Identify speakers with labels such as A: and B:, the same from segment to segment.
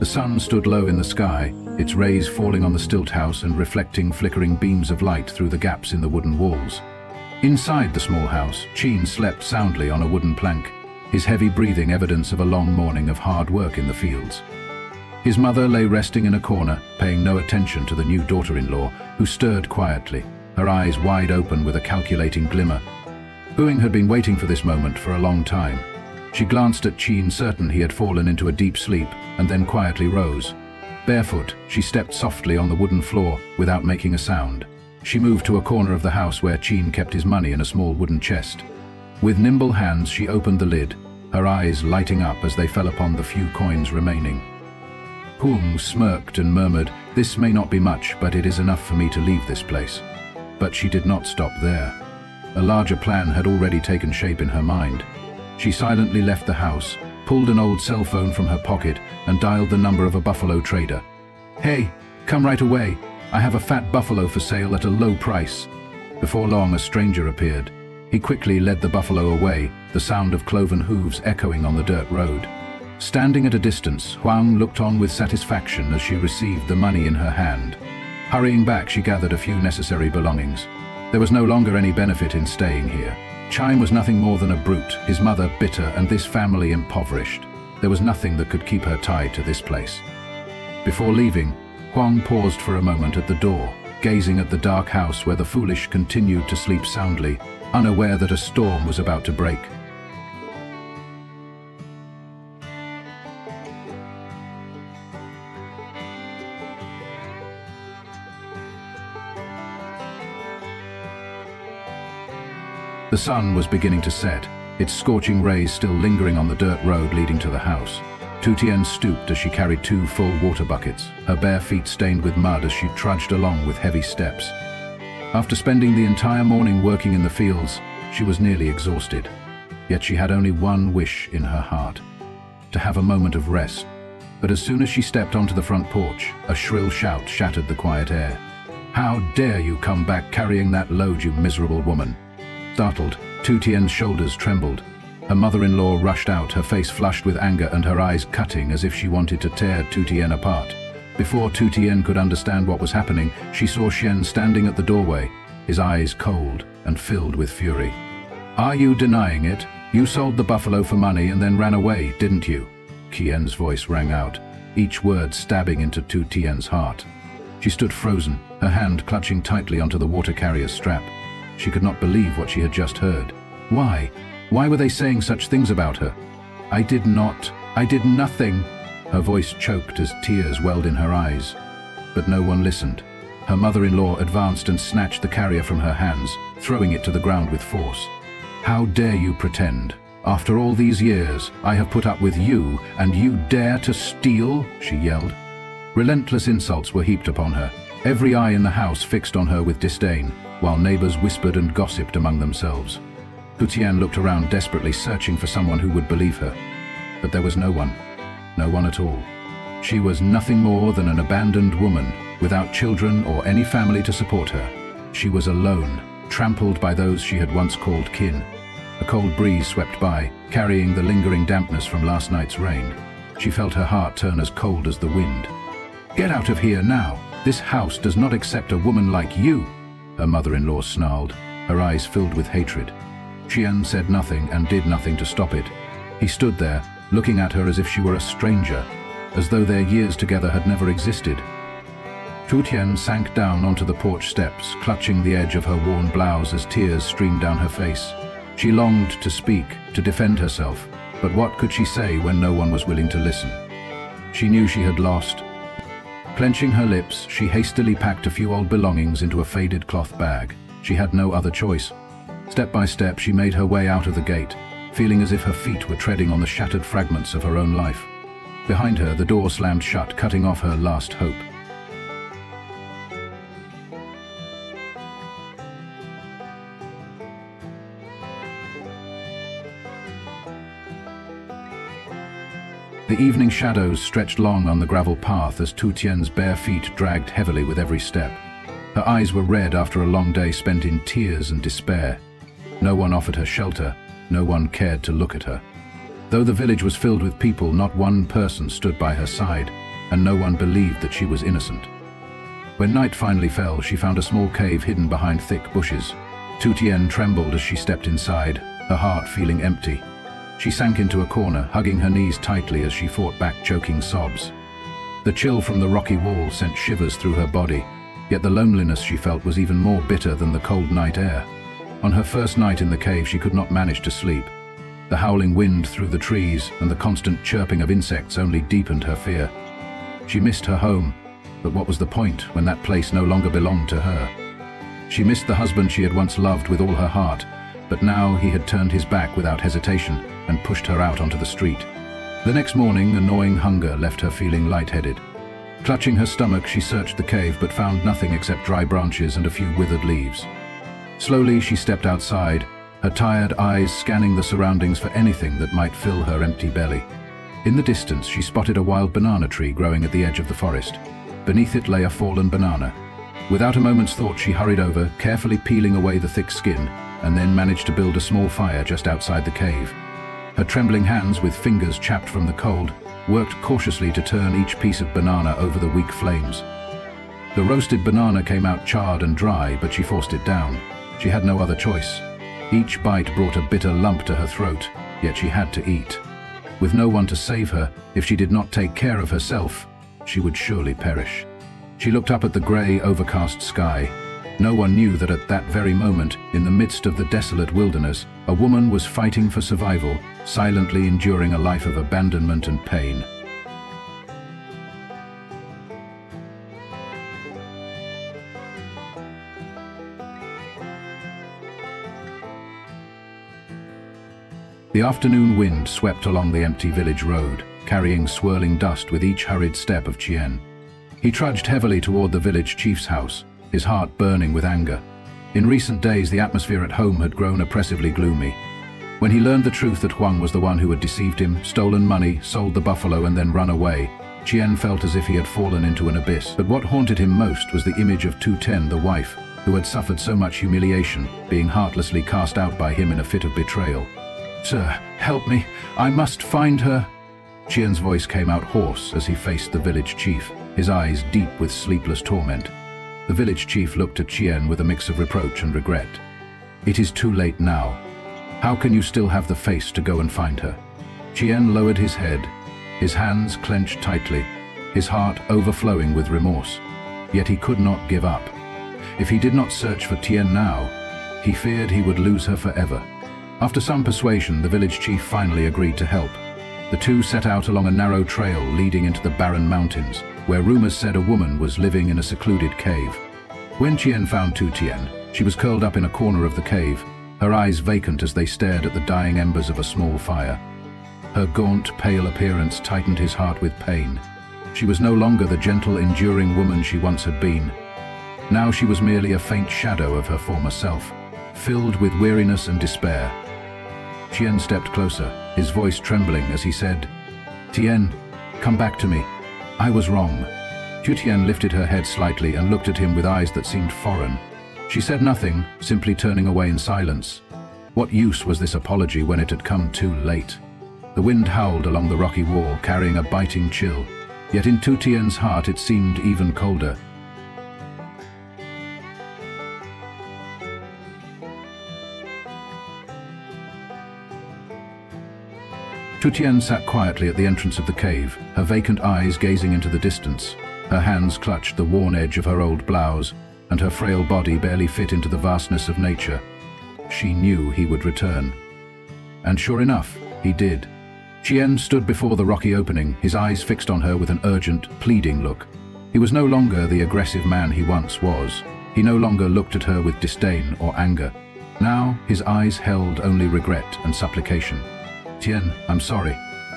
A: The sun stood low in the sky, its rays falling on the stilt house and reflecting flickering beams of light through the gaps in the wooden walls. Inside the small house, Tien slept soundly on a wooden plank, his heavy breathing evidence of a long morning of hard work in the fields. His mother lay resting in a corner, paying no attention to the new daughter-in-law, who stirred quietly, her eyes wide open with a calculating glimmer. Phuc had been waiting for this moment for a long time. She glanced at Tien, certain he had fallen into a deep sleep, and then quietly rose. Barefoot, she stepped softly on the wooden floor without making a sound. She moved to a corner of the house where Tien kept his money in a small wooden chest. With nimble hands she opened the lid, her eyes lighting up as they fell upon the few coins remaining. Phuc smirked and murmured, "This may not be much, but it is enough for me to leave this place." But she did not stop there. A larger plan had already taken shape in her mind. She silently left the house, pulled an old cell phone from her pocket and dialed the number of a buffalo trader. "Hey, come right away. I have a fat buffalo for sale at a low price." Before long, a stranger appeared. He quickly led the buffalo away, the sound of cloven hooves echoing on the dirt road. Standing at a distance, Hoai looked on with satisfaction as she received the money in her hand. Hurrying back, she gathered a few necessary belongings. There was no longer any benefit in staying here. Tien was nothing more than a brute, his mother bitter and this family impoverished. There was nothing that could keep her tied to this place. Before leaving, Hoai paused for a moment at the door, gazing at the dark house where the foolish continued to sleep soundly, unaware that a storm was about to break. The sun was beginning to set, its scorching rays still lingering on the dirt road leading to the house. Tu Tien stooped as she carried 2 full water buckets, her bare feet stained with mud as she trudged along with heavy steps. After spending the entire morning working in the fields, she was nearly exhausted. Yet she had only one wish in her heart: to have a moment of rest. But as soon as she stepped onto the front porch, a shrill shout shattered the quiet air. "How dare you come back carrying that load, you miserable woman!" Startled, Tu Tien's shoulders trembled. Her mother-in-law rushed out, her face flushed with anger and her eyes cutting as if she wanted to tear Tu Tien apart. Before Tu Tien could understand what was happening, she saw Xian standing at the doorway, his eyes cold and filled with fury. "Are you denying it? You sold the buffalo for money and then ran away, didn't you?" Qian's voice rang out, each word stabbing into Tu Tien's heart. She stood frozen, her hand clutching tightly onto the water carrier's strap. She could not believe what she had just heard. Why? Why were they saying such things about her? I did nothing." Her voice choked as tears welled in her eyes. But no one listened. Her mother-in-law advanced and snatched the carrier from her hands, throwing it to the ground with force. "How dare you pretend? After all these years, I have put up with you, and you dare to steal?" she yelled. Relentless insults were heaped upon her, every eye in the house fixed on her with disdain, while neighbors whispered and gossiped among themselves. Tu Tien looked around desperately, searching for someone who would believe her. But there was no one at all. She was nothing more than an abandoned woman, without children or any family to support her. She was alone, trampled by those she had once called kin. A cold breeze swept by, carrying the lingering dampness from last night's rain. She felt her heart turn as cold as the wind. "Get out of here now! This house does not accept a woman like you!" her mother-in-law snarled, her eyes filled with hatred. Xian said nothing and did nothing to stop it. He stood there, looking at her as if she were a stranger, as though their years together had never existed. Tu Tien sank down onto the porch steps, clutching the edge of her worn blouse as tears streamed down her face. She longed to speak, to defend herself, but what could she say when no one was willing to listen? She knew she had lost. Clenching her lips, she hastily packed a few old belongings into a faded cloth bag. She had no other choice. Step by step, she made her way out of the gate, feeling as if her feet were treading on the shattered fragments of her own life. Behind her, the door slammed shut, cutting off her last hope. The evening shadows stretched long on the gravel path as Tu Tien's bare feet dragged heavily with every step. Her eyes were red after a long day spent in tears and despair. No one offered her shelter, no one cared to look at her. Though the village was filled with people, not one person stood by her side. and no one believed that she was innocent. When night finally fell, she found a small cave hidden behind thick bushes. Tu Tien trembled as she stepped inside, her heart feeling empty. She sank into a corner, hugging her knees tightly as she fought back choking sobs. The chill from the rocky wall sent shivers through her body, yet the loneliness she felt was even more bitter than the cold night air. On her first night in the cave, she could not manage to sleep. The howling wind through the trees and the constant chirping of insects only deepened her fear. She missed her home, but what was the point when that place no longer belonged to her? She missed the husband she had once loved with all her heart, but now he had turned his back without hesitation and pushed her out onto the street. The next morning, a gnawing hunger left her feeling lightheaded. Clutching her stomach, she searched the cave but found nothing except dry branches and a few withered leaves. Slowly, she stepped outside, her tired eyes scanning the surroundings for anything that might fill her empty belly. In the distance, she spotted a wild banana tree growing at the edge of the forest. Beneath it lay a fallen banana. Without a moment's thought, she hurried over, carefully peeling away the thick skin, and then managed to build a small fire just outside the cave. Her trembling hands, with fingers chapped from the cold, worked cautiously to turn each piece of banana over the weak flames. The roasted banana came out charred and dry, but she forced it down. She had no other choice. Each bite brought a bitter lump to her throat, yet she had to eat. With no one to save her, if she did not take care of herself, she would surely perish. She looked up at the grey, overcast sky. No one knew that at that very moment, in the midst of the desolate wilderness, a woman was fighting for survival, silently enduring a life of abandonment and pain. The afternoon wind swept along the empty village road, carrying swirling dust with each hurried step of Tien. He trudged heavily toward the village chief's house, his heart burning with anger. In recent days, the atmosphere at home had grown oppressively gloomy. When he learned the truth that Hoang was the one who had deceived him, stolen money, sold the buffalo and then run away, Tien felt as if he had fallen into an abyss. But what haunted him most was the image of Tu Tien, the wife, who had suffered so much humiliation, being heartlessly cast out by him in a fit of betrayal. "Sir, help me. I must find her." Tien's voice came out hoarse as he faced the village chief, his eyes deep with sleepless torment. The village chief looked at Tien with a mix of reproach and regret. "It is too late now. How can you still have the face to go and find her?" Tien lowered his head, his hands clenched tightly, his heart overflowing with remorse. Yet he could not give up. If he did not search for Tien now, he feared he would lose her forever. After some persuasion, the village chief finally agreed to help. The two set out along a narrow trail leading into the barren mountains, where rumors said a woman was living in a secluded cave. When Tien found Tu Tien, she was curled up in a corner of the cave, her eyes vacant as they stared at the dying embers of a small fire. Her gaunt, pale appearance tightened his heart with pain. She was no longer the gentle, enduring woman she once had been. Now she was merely a faint shadow of her former self, filled with weariness and despair. Tien stepped closer, his voice trembling as he said, "Tien, come back to me. I was wrong." Tu Tien lifted her head slightly and looked at him with eyes that seemed foreign. She said nothing, simply turning away in silence. What use was this apology when it had come too late? The wind howled along the rocky wall, carrying a biting chill. Yet in Tu Tien's heart it seemed even colder. Tu Tien sat quietly at the entrance of the cave, her vacant eyes gazing into the distance. Her hands clutched the worn edge of her old blouse, and her frail body barely fit into the vastness of nature. She knew he would return. And sure enough, he did. Tien stood before the rocky opening, his eyes fixed on her with an urgent, pleading look. He was no longer the aggressive man he once was. He no longer looked at her with disdain or anger. Now, his eyes held only regret and supplication. "Tien, I'm sorry.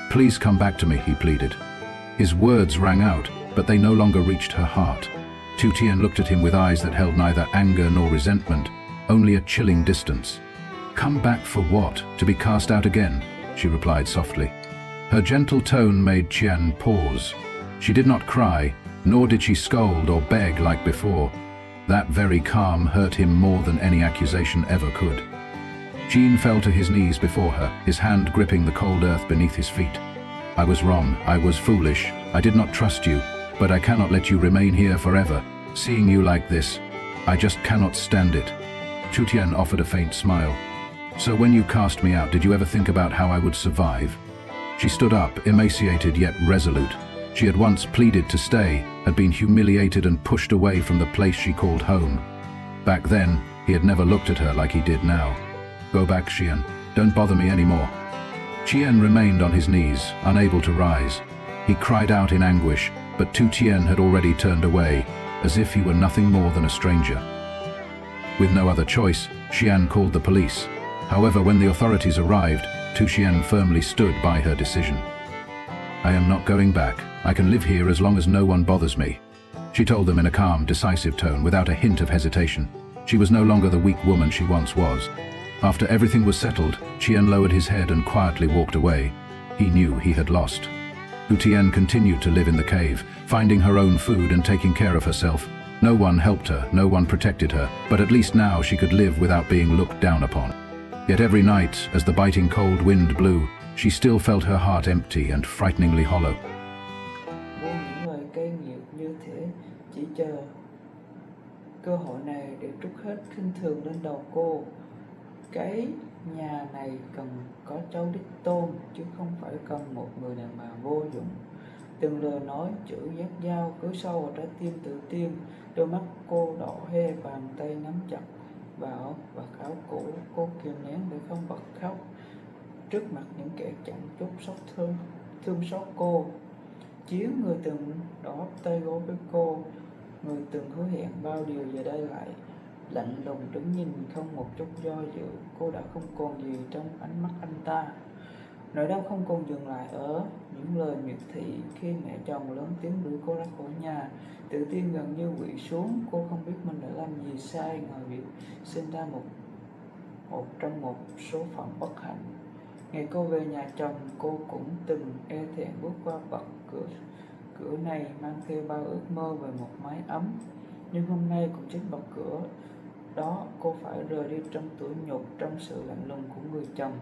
A: Please come back to me," he pleaded. His words rang out, but they no longer reached her heart. Tu Tien looked at him with eyes that held neither anger nor resentment, only a chilling distance. "Come back for what? To be cast out again?" she replied softly. Her gentle tone made Tien pause. She did not cry, nor did she scold or beg like before. That very calm hurt him more than any accusation ever could. Tien fell to his knees before her, his hand gripping the cold earth beneath his feet. "I was wrong, I was foolish. I did not trust you, but I cannot let you remain here forever. Seeing you like this, I just cannot stand it. Tu Tien offered a faint smile. So when you cast me out, did you ever think about how I would survive? She stood up, emaciated yet resolute. She had once pleaded to stay, had been humiliated and pushed away from the place she called home. Back then, he had never looked at her like he did now. Go back, Tien. Don't bother me anymore. Tien remained on his knees, unable to rise. He cried out in anguish, but Tu Tien had already turned away, as if he were nothing more than a stranger. With no other choice, Tien called the police. However, when the authorities arrived, Tu Tien firmly stood by her decision. I am not going back. I can live here as long as no one bothers me. She told them in a calm, decisive tone, without a hint of hesitation. She was no longer the weak woman she once was. After everything was settled, Tien lowered his head and quietly walked away. He knew he had lost. Tu Tien continued to live in the cave, finding her own food and taking care of herself. No one helped her, no one protected her, but at least now she could live without being looked down upon. Yet every night, as the biting cold wind blew, she still felt her heart empty and frighteningly hollow.
B: Vô những lời cay nghiệt như thế, chỉ chờ cơ hội này để trút hết khinh thường lên đầu cô. Cái nhà này cần có cháu đích tôn, chứ không phải cần một người đàn bà vô dụng. Từng lời nói chữ dắt dao cứ sâu vào trái tim tự Tiên. Đôi mắt cô đỏ hoe, bàn tay nắm chặt vào vạt áo cũ. Cô kìm nén để không bật khóc trước mặt những kẻ chẳng chút thương xót cô. Chiến, người từng đỏ tay gối với cô, người từng hứa hẹn bao điều, giờ đây lại lạnh lùng đứng nhìn không một chút do dự. Cô đã không còn gì trong ánh mắt anh ta. Nỗi đau không còn dừng lại ở những lời miệt thị khi mẹ chồng lớn tiếng đuổi cô ra khỏi nhà. Tự Tiên gần như quỵ xuống. Cô không biết mình đã làm gì sai ngoài việc sinh ra một trong một số phận bất hạnh. Ngày cô về nhà chồng, cô cũng từng e thẹn bước qua bậc cửa này mang theo bao ước mơ về một mái ấm. Nhưng hôm nay cũng chính bậc cửa đó cô phải rời đi trong tủi nhục, trong sự lạnh lùng của người chồng.